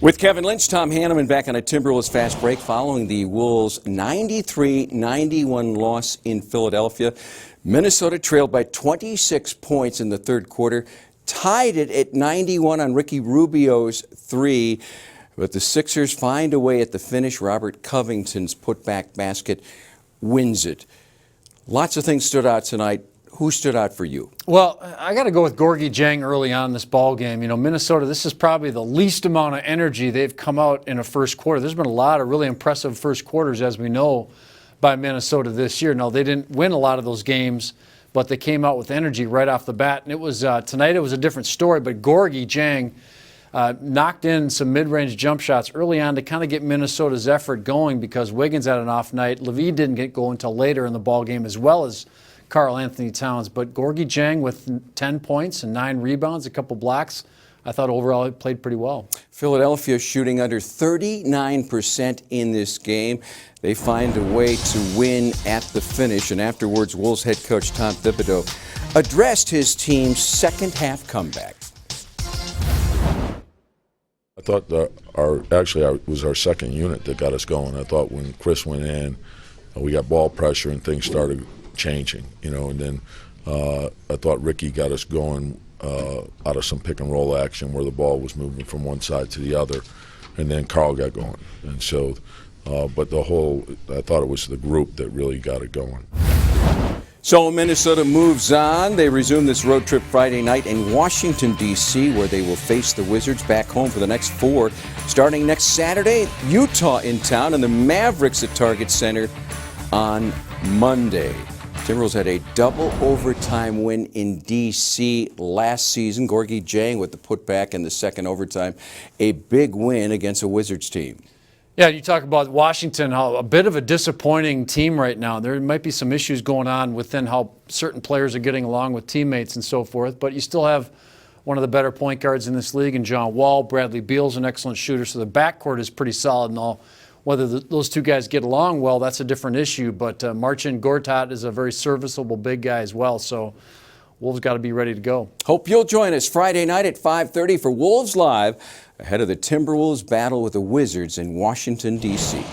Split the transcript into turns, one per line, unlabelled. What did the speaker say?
With Kevin Lynch, Tom Hanneman back on a Timberwolves fast break following the Wolves' 93-91 loss in Philadelphia. Minnesota trailed by 26 points in the third quarter, tied it at 91 on Ricky Rubio's three. But the Sixers find a way at the finish. Robert Covington's putback basket wins it. Lots of things stood out tonight. Who stood out for you?
Well, I got to go with Gorgui Dieng early on in this ball game. You know, Minnesota, this is probably the least amount of energy they've come out in a first quarter. There's been a lot of really impressive first quarters, as we know, by Minnesota this year. No, they didn't win a lot of those games, but they came out with energy right off the bat. And it was tonight it was a different story, but Gorgui Dieng knocked in some mid-range jump shots early on to kind of get Minnesota's effort going because Wiggins had an off night. Levine didn't get going until later in the ball game, as well as KarlAnthony Towns. But Gorgui Dieng with 10 points and 9 rebounds, a couple blocks, I thought overall he played pretty well. Philadelphia
shooting under 39% in this game. They find a way to win at the finish, and afterwards Wolves head coach Tom Thibodeau addressed his team's second half comeback.
I thought it was our second unit that got us going. I thought when Chris went in, we got ball pressure and things started changing, you know, and then I thought Ricky got us going out of some pick and roll action where the ball was moving from one side to the other, and then Karl got going. And so, but I thought it was the group that really got it going.
So Minnesota moves on. They resume this road trip Friday night in Washington, D.C., where they will face the Wizards back home for the next 4. Starting next Saturday, Utah in town, and the Mavericks at Target Center on Monday. Timberwolves had a double overtime win in D.C. last season. Gorgui Dieng with the putback in the second overtime. A big win against a Wizards team.
Yeah, you talk about Washington, how a bit of a disappointing team right now. There might be some issues going on within how certain players are getting along with teammates and so forth, but you still have one of the better point guards in this league in John Wall. Bradley Beal's an excellent shooter, so the backcourt is pretty solid and all. Whether those two guys get along well, that's a different issue, but Marcin Gortat is a very serviceable big guy as well, so Wolves got to be ready to go.
Hope you'll join us Friday night at 5:30 for Wolves Live, ahead of the Timberwolves battle with the Wizards in Washington, D.C.